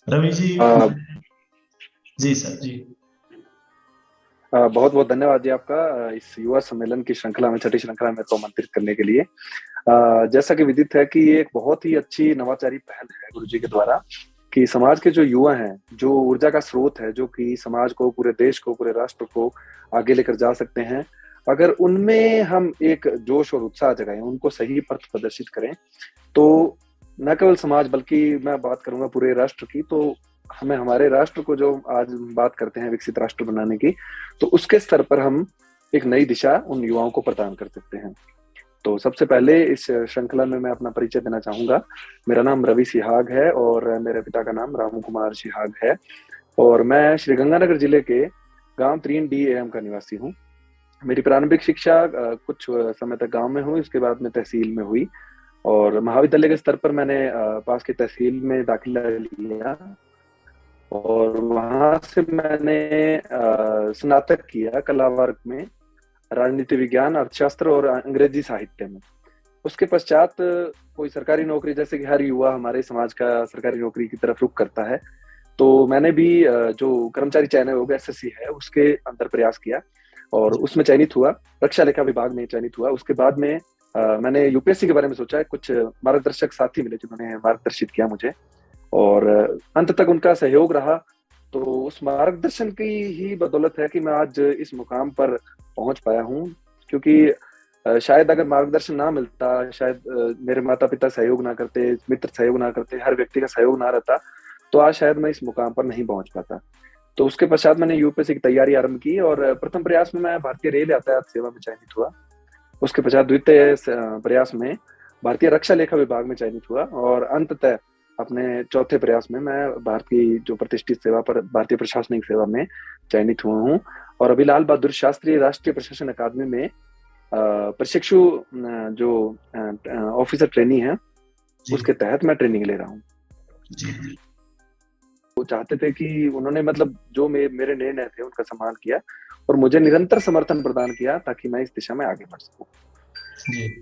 रवि जी। अ, जी sir जी। बहुत बहुत धन्यवाद जी आपका, इस युवा सम्मेलन की श्रृंखला में, छठी श्रृंखला में को आमंत्रित करने के लिए। जैसा कि विदित है कि ये एक बहुत ही अच्छी नवाचारी पहल है गुरु जी के द्वारा, कि समाज के जो युवा हैं, जो ऊर्जा का स्रोत है, जो कि समाज को, पूरे देश को, पूरे राष्ट्र को आगे लेकर जा सकते हैं, अगर उनमें हम एक जोश और उत्साह जगाएं, उनको सही पथ प्रदर्शित करें, तो न केवल समाज बल्कि मैं बात करूंगा पूरे राष्ट्र की, तो हमें हमारे राष्ट्र को, जो आज हम बात करते हैं विकसित राष्ट्र बनाने की, तो उसके स्तर पर हम एक नई दिशा उन युवाओं को प्रदान कर सकते हैं। तो सबसे पहले इस श्रृंखला में मैं अपना परिचय देना चाहूंगा। मेरा नाम रवि सिहाग है और मेरे पिता का नाम राम कुमार सिहाग है, और मैं श्री गंगानगर जिले के गांव 3 DAM का निवासी हूँ। मेरी प्रारंभिक शिक्षा कुछ समय तक गांव में हुई, उसके बाद में तहसील में हुई, और महाविद्यालय के स्तर पर मैंने पास की तहसील में दाखिला लिया, और वहां से मैंने स्नातक किया कला वर्ग में, राजनीति विज्ञान, अर्थशास्त्र और अंग्रेजी साहित्य में। उसके पश्चात कोई सरकारी नौकरी, जैसे कि हर युवा हमारे समाज का सरकारी नौकरी की तरफ रुख करता है, तो मैंने भी जो कर्मचारी चयन आयोग SSC है उसके अंदर प्रयास किया, और जी उसमें चयनित हुआ, रक्षा लेखा विभाग में चयनित हुआ। उसके बाद में मैंने यूपीएससी के बारे में सोचा है, कुछ मार्गदर्शक साथी मिले जिन्होंने मार्गदर्शित किया मुझे, और अंत तक उनका सहयोग रहा। तो उस मार्गदर्शन की ही बदौलत है कि मैं आज इस मुकाम पर पहुंच पाया हूं, क्योंकि शायद अगर मार्गदर्शन ना मिलता, शायद मेरे माता पिता सहयोग ना करते, मित्र सहयोग ना करते, हर व्यक्ति का सहयोग ना रहता, तो आज शायद मैं इस मुकाम पर नहीं पहुंच पाता। तो उसके पश्चात मैंने यूपीएससी की तैयारी आरंभ की, और प्रथम प्रयास में मैं भारतीय रेल यातायात सेवा में चयनित हुआ। उसके पश्चात द्वितीय प्रयास में भारतीय रक्षा लेखा विभाग में चयनित हुआ, और अंततः अपने चौथे प्रयास में मैं भारतीय जो प्रतिष्ठित सेवा पर भारतीय प्रशासनिक सेवा में चयनित हुआ हूँ। और अभी लाल बहादुर शास्त्री राष्ट्रीय प्रशासन अकादमी में प्रशिक्षु जो ऑफिसर ट्रेनी है, जी उसके तहत मैं ट्रेनिंग ले रहा हूँ। जी। वो चाहते थे कि उन्होंने, मतलब जो मेरे निर्णय थे उनका सम्मान किया, और मुझे निरंतर समर्थन प्रदान किया ताकि मैं इस दिशा में आगे बढ़ सकूं। जी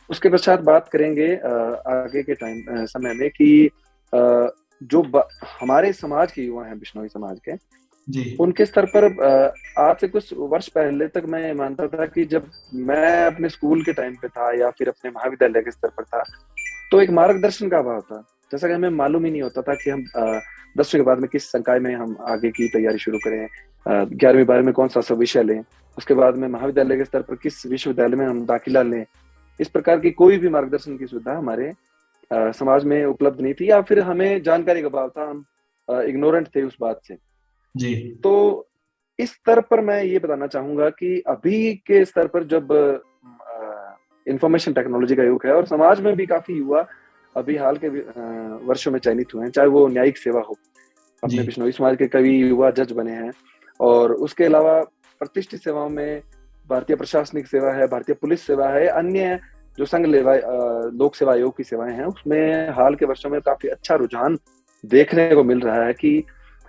उसके पश्चात बात करेंगे आगे के समय में कि जो हमारे समाज के युवा हैं, बिश्नोई समाज के, जी उनके स्तर पर आज से कुछ वर्ष पहले तक मैं मानता था कि जब मैं अपने स्कूल के टाइम पे था या फिर अपने महाविद्यालय के स्तर पर था, तो एक मार्गदर्शन का अभाव था। जैसा कि हमें मालूम ही नहीं होता था कि हम 10वीं के बाद में किस संकाय में हम आगे की तैयारी शुरू करें, 11वीं 12वीं में कौन सा सब विषय लें, उसके बाद में महाविद्यालय के स्तर पर किस विश्वविद्यालय में हम दाखिला लें। इस प्रकार की कोई भी मार्गदर्शन की सुविधा हमारे समाज में उपलब्ध नहीं थी, या फिर हमें जानकारी का अभाव था, हम इग्नोरेंट थे उस बात से। जी तो इस स्तर पर मैं ये बताना चाहूंगा कि अभी के स्तर पर जब इंफॉर्मेशन टेक्नोलॉजी का युग है, और समाज में भी काफी युवा अभी हाल के वर्षों में चयनित हुए हैं, चाहे वो न्यायिक सेवा हो, जी अपने बिश्नोई समाज के कई युवा जज बने हैं, और उसके अलावा प्रतिष्ठित सेवाओं में भारतीय प्रशासनिक सेवा है, भारतीय पुलिस सेवा है, अन्य जो संघ लोक सेवा आयोग की सेवाएं हैं, उसमें हाल के वर्षों में काफी अच्छा रुझान देखने को मिल रहा है कि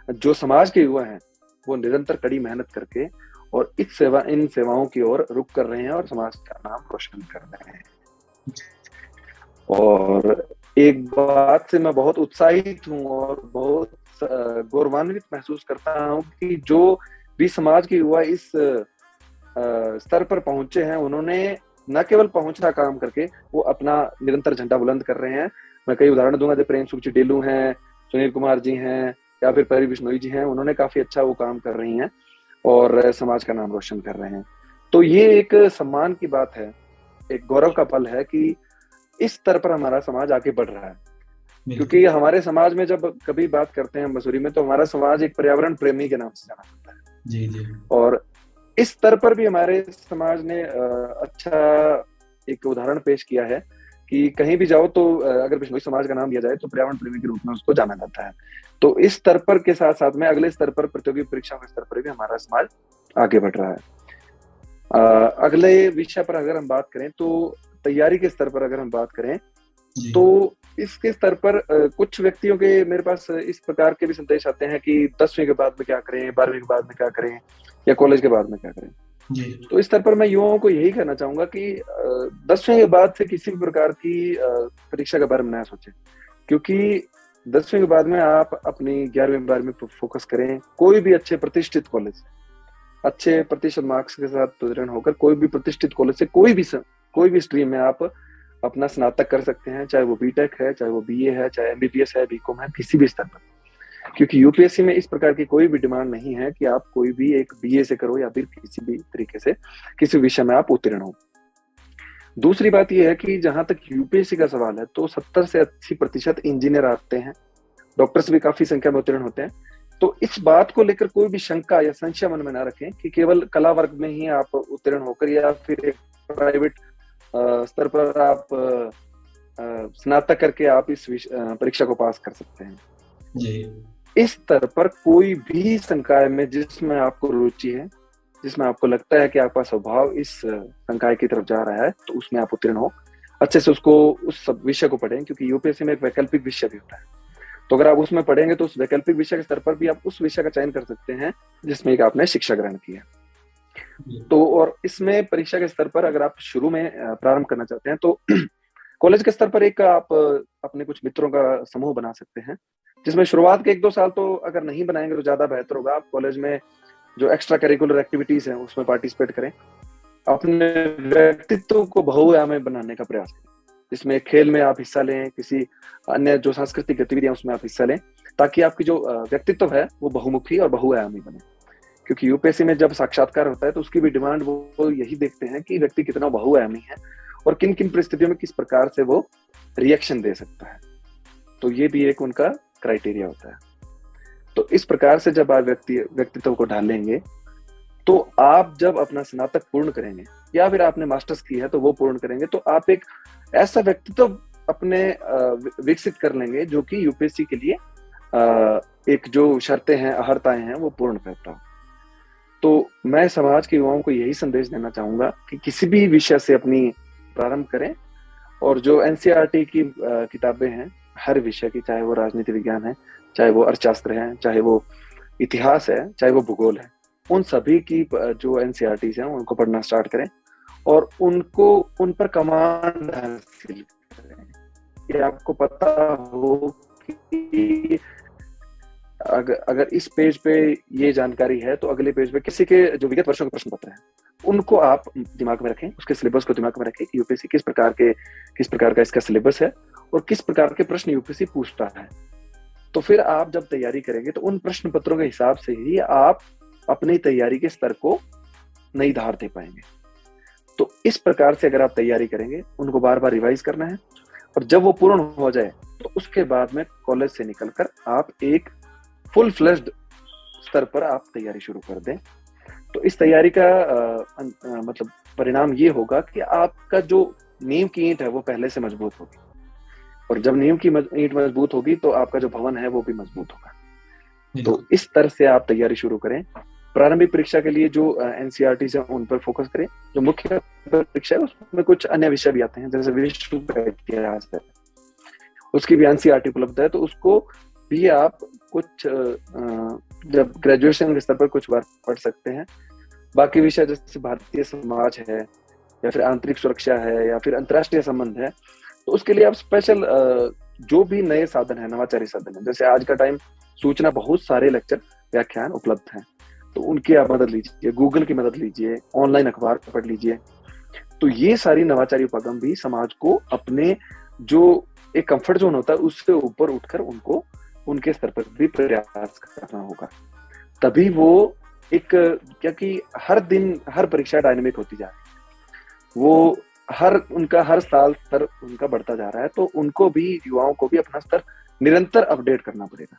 जो समाज के युवा हैं वो निरंतर कड़ी मेहनत करके और इन सेवाओं की ओर रुख कर रहे हैं, और समाज का नाम रोशन कर रहे हैं। और एक बात से मैं बहुत उत्साहित हूँ और बहुत गौरवान्वित महसूस करता हूँ कि जो भी समाज के युवा इस स्तर पर पहुंचे हैं, उन्होंने न केवल पहुंचना काम करके, वो अपना निरंतर झंडा बुलंद कर रहे हैं। मैं कई उदाहरण दूंगा, जैसे प्रेम सुखजी डेलू हैं, सुनील कुमार जी हैं, या फिर परी बिश्नोई जी हैं, उन्होंने काफी अच्छा वो काम कर रही हैं और समाज का नाम रोशन कर रहे हैं। तो ये एक सम्मान की बात है, एक गौरव का पल है कि इस स्तर पर हमारा समाज आगे बढ़ रहा है। बिल्कुल। क्योंकि हमारे समाज में जब कभी बात करते हैं मसूरी में, तो हमारा समाज एक पर्यावरण प्रेमी के नाम से जाना जाता है, जी जी और इस स्तर पर भी हमारे समाज ने अच्छा एक उदाहरण पेश किया है कि कहीं भी जाओ तो अगर बिश्नोई समाज का नाम लिया जाए तो पर्यावरण प्रेमी के रूप में उसको जाना जाता है। तो इस स्तर पर के साथ साथ में अगले स्तर पर, प्रतियोगी परीक्षाओं के स्तर पर भी हमारा समाज आगे बढ़ रहा है। अगले विषय पर अगर हम बात करें, तो तैयारी के स्तर पर अगर हम बात करें, जी तो इसके स्तर पर कुछ व्यक्तियों के मेरे पास इस प्रकार के भी संदेश आते हैं कि 10वीं के बाद में क्या करें, 12वीं के बाद में क्या करें, या कॉलेज के बाद में क्या करें। जी तो इस स्तर पर मैं युवाओं को यही कहना चाहूंगा कि 10वीं के बाद से किसी भी प्रकार की परीक्षा के बारे में ना सोचें, क्योंकि 10वीं के बाद में आप अपनी 11वीं 12वीं पर फोकस करें, कोई भी अच्छे प्रतिष्ठित कॉलेज, अच्छे प्रतिशत मार्क्स के साथ उत्तीर्ण होकर कोई भी प्रतिष्ठित कॉलेज से कोई भी स्ट्रीम में आप अपना स्नातक कर सकते हैं, चाहे वो बीटेक है, चाहे वो बीए है, चाहे एमबीबीएस है, बीकॉम है, किसी भी स्तर पर। क्योंकि यूपीएससी में इस प्रकार की कोई भी डिमांड नहीं है कि आप कोई भी एक बीए से करो या फिर किसी भी तरीके से किसी विषय में आप उत्तीर्ण हो। दूसरी बात यह है कि जहां तक यूपीएससी का सवाल है तो 70 से 80% इंजीनियर आते हैं, डॉक्टर्स भी काफी संख्या में उत्तीर्ण होते हैं। तो इस बात को लेकर कोई भी शंका या संशय मन में ना रखें कि केवल कला वर्ग में ही आप उत्तीर्ण होकर या फिर एक प्राइवेट स्तर पर आप स्नातक करके आप इस परीक्षा को पास कर सकते हैं जी। इस स्तर पर कोई भी संकाय में जिसमें आपको रुचि है, जिसमें आपको लगता है कि आपका स्वभाव इस संकाय की तरफ जा रहा है, तो उसमें आप उत्तीर्ण हो, अच्छे से उसको उस विषय को पढ़ें, क्योंकि यूपीएससी में एक वैकल्पिक विषय भी होता है। तो अगर आप उसमें पढ़ेंगे तो उस वैकल्पिक विषय के स्तर पर भी आप उस विषय का चयन कर सकते हैं जिसमें एक आपने शिक्षा ग्रहण किया। तो और इसमें परीक्षा के स्तर पर अगर आप शुरू में प्रारंभ करना चाहते हैं तो कॉलेज के स्तर पर एक आप अपने कुछ मित्रों का समूह बना सकते हैं, जिसमें शुरुआत के 1-2 साल तो अगर नहीं बनाएंगे तो ज्यादा बेहतर होगा। आप कॉलेज में जो एक्स्ट्रा करिकुलर एक्टिविटीज हैं उसमें पार्टिसिपेट करें, अपने व्यक्तित्व को बहुआयामी बनाने का प्रयास करें, जिसमें खेल में आप हिस्सा लें, किसी अन्य जो सांस्कृतिक गतिविधियां उसमें आप हिस्सा लें, ताकि आपकी जो व्यक्तित्व है वो बहुमुखी और बहुआयामी बने। क्योंकि यूपीएससी में जब साक्षात्कार होता है तो उसकी भी डिमांड वो यही देखते हैं कि व्यक्ति कितना बहुआयामी है और किन किन परिस्थितियों में किस प्रकार से वो रिएक्शन दे सकता है। तो ये भी एक उनका क्राइटेरिया होता है। तो इस प्रकार से जब आप व्यक्तित्व को ढालेंगे तो आप जब अपना स्नातक पूर्ण करेंगे या फिर आपने मास्टर्स की है तो वो पूर्ण करेंगे, तो आप एक ऐसा व्यक्तित्व अपने विकसित कर लेंगे जो कि यूपीएससी के लिए एक जो शर्तें हैं, अहर्ताएं हैं, वो पूर्ण करता हो। तो मैं समाज के युवाओं को यही संदेश देना चाहूंगा कि किसी भी विषय से अपनी प्रारंभ करें, और जो एनसीईआरटी की किताबें हैं हर विषय की, चाहे वो राजनीति विज्ञान है, चाहे वो अर्थशास्त्र है, चाहे वो इतिहास है, चाहे वो भूगोल है, उन सभी की जो एनसीईआरटी हैं उनको पढ़ना स्टार्ट करें और उनको उन पर कमांड हासिल करें कि आपको पता हो कि अगर इस पेज पे ये जानकारी है तो अगले पेज पे किसी के जो विगत वर्षों के प्रश्न पत्र हैं उनको आप दिमाग में रखें, उसके सिलेबस को दिमाग में रखें, यूपीएससी किस प्रकार का इसका सिलेबस है और किस प्रकार के प्रश्न यूपीएससी पूछता है। तो फिर आप जब तैयारी करेंगे तो उन प्रश्न पत्रों के हिसाब से ही आप अपनी तैयारी के स्तर को नई धार दे पाएंगे। तो इस प्रकार से अगर आप तैयारी करेंगे, उनको बार बार रिवाइज करना है, और जब वो पूर्ण हो जाए तो उसके बाद में कॉलेज से निकलकर आप एक फुल फ्लेज्ड स्तर पर आप तैयारी शुरू कर दें। तो इस तैयारी का मतलब परिणाम ये होगा कि आपका जो नींव की ईंट है वो पहले से मजबूत होगी, और जब नींव की ईंट मजबूत होगी तो आपका जो भवन है वो भी मजबूत होगा। तो इस तरह से आप तैयारी शुरू करें। प्रारंभिक परीक्षा के लिए जो एनसीईआरटी है उन पर फोकस करें। जो मुख्य परीक्षा है उसमें कुछ अन्य विषय भी आते हैं, जैसे विश्व का इतिहास है, उसकी भी एनसीईआरटी उपलब्ध है, तो उसको भी आप कुछ जब ग्रेजुएशन के स्तर पर कुछ बार पढ़ सकते हैं। बाकी विषय जैसे भारतीय समाज है या फिर आंतरिक सुरक्षा है या फिर अंतर्राष्ट्रीय संबंध है, तो उसके लिए आप स्पेशल जो भी नए साधन है, नवाचारी साधन है, जैसे आज का टाइम सूचना बहुत सारे लेक्चर व्याख्यान उपलब्ध हैं, तो उनकी आप मदद लीजिए, गूगल की मदद लीजिए, ऑनलाइन अखबार पढ़ लीजिए। तो ये सारी नवाचारी उपागम भी समाज को अपने जो एक कंफर्ट जोन होता है उससे ऊपर उठकर उनको उनके स्तर पर भी प्रयास करना होगा, तभी वो एक, क्योंकि हर दिन हर परीक्षा डायनेमिक होती जा रही है, वो हर साल स्तर उनका बढ़ता जा रहा है, तो उनको भी, युवाओं को भी अपना स्तर निरंतर अपडेट करना पड़ेगा।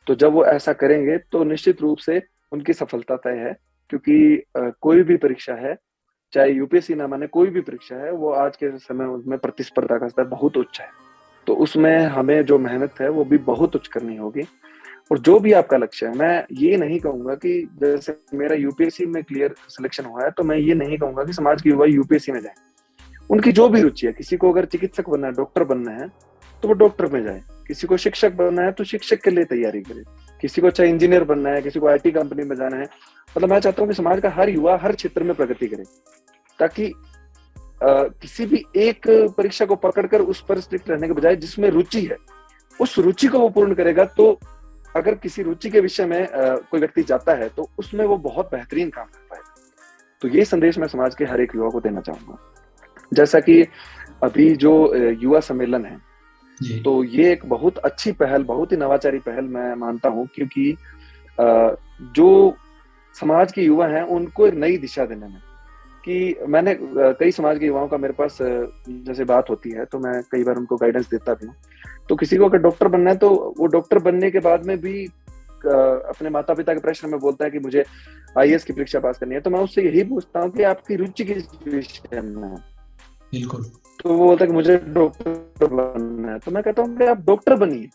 तो जब वो ऐसा करेंगे तो निश्चित रूप से उनकी सफलता तय है, क्योंकि कोई भी परीक्षा है, चाहे यूपीएससी ना माने, कोई भी परीक्षा है, वो आज के समय उसमें प्रतिस्पर्धा का स्तर बहुत उच्च है, तो उसमें हमें जो मेहनत है वो भी बहुत उच्च करनी होगी। और जो भी आपका लक्ष्य है, मैं ये नहीं कहूंगा कि जैसे मेरा यूपीएससी में क्लियर सिलेक्शन हुआ है तो मैं ये नहीं कहूंगा कि समाज के युवा यूपीएससी में जाए। उनकी जो भी रुचि है, किसी को अगर चिकित्सक बनना है, डॉक्टर बनना है, तो वो डॉक्टर में जाए, किसी को शिक्षक बनना है तो शिक्षक के लिए तैयारी करे, किसी को चाहे इंजीनियर बनना है, किसी को आईटी कंपनी में जाना है। मतलब मैं चाहता हूँ कि समाज का हर युवा हर क्षेत्र में प्रगति करे, ताकि किसी भी एक परीक्षा को पकड़कर उस पर स्ट्रिक्ट रहने के बजाय जिसमें रुचि है उस रुचि को वो पूर्ण करेगा, तो अगर किसी रुचि के विषय में कोई व्यक्ति जाता है तो उसमें वो बहुत बेहतरीन काम कर पाएगा। तो ये संदेश मैं समाज के हर एक युवा को देना चाहूंगा। जैसा कि अभी जो युवा सम्मेलन है, जी तो ये एक बहुत अच्छी पहल, बहुत ही नवाचारी पहल मैं मानता हूँ, क्योंकि जो समाज के युवा हैं उनको एक नई दिशा देने में, कि मैंने कई समाज के युवाओं का मेरे पास जैसे बात होती है तो मैं कई बार उनको गाइडेंस देता भी हूँ। तो किसी को अगर डॉक्टर बनना है तो वो डॉक्टर बनने के बाद में भी अपने माता पिता के प्रेशर में बोलता है कि मुझे आईएएस की परीक्षा पास करनी है, तो मैं उससे यही पूछता हूँ कि आपकी रुचि किस विषय में है। बिल्कुल। तो वो बोलता है कि मुझे डॉक्टर बनना है। तो मैं कहता हूँ कि आप डॉक्टर बनिए।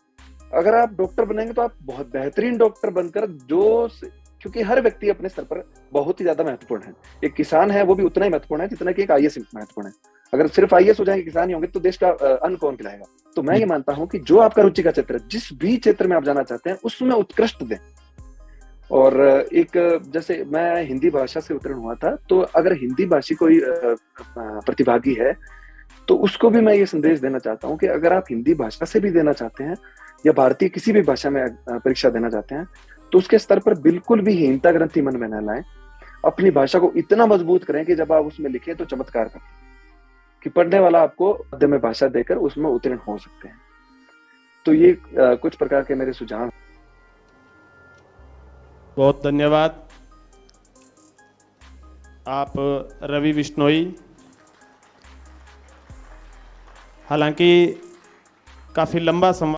अगर आप डॉक्टर बनेंगे तो आप बहुत बेहतरीन डॉक्टर बनकर, क्योंकि हर व्यक्ति अपने स्तर पर बहुत ही ज्यादा महत्वपूर्ण है। एक किसान है वो भी उतना ही महत्वपूर्ण है जितना कि एक आईएएस महत्वपूर्ण है। अगर सिर्फ आईएएस हो जाएंगे, किसान ही होंगे, तो देश का अन्न कौन खिलाएगा। तो मैं ये मानता हूँ कि जो आपका रुचि का क्षेत्र है, जिस भी क्षेत्र में आप जाना चाहते हैं उसमें उत्कृष्ट दें। और एक जैसे मैं हिंदी भाषा से उत्तीर्ण हुआ था, तो अगर हिंदी भाषी कोई प्रतिभागी है तो उसको भी मैं ये संदेश देना चाहता हूँ कि अगर आप हिंदी भाषा से भी देना चाहते हैं या भारतीय किसी भी भाषा में परीक्षा देना चाहते हैं, तो उसके स्तर पर बिल्कुल भी हीनता ग्रंथि मन में न लाएं। अपनी भाषा को इतना मजबूत करें कि जब आप उसमें लिखें तो चमत्कार करें, कि पढ़ने वाला आपको मध्य में भाषा देकर उसमें उत्तीर्ण हो सकते हैं। तो ये कुछ प्रकार के मेरे सुझाव। बहुत धन्यवाद। आप रवि बिश्नोई, हालांकि काफ़ी लंबा समय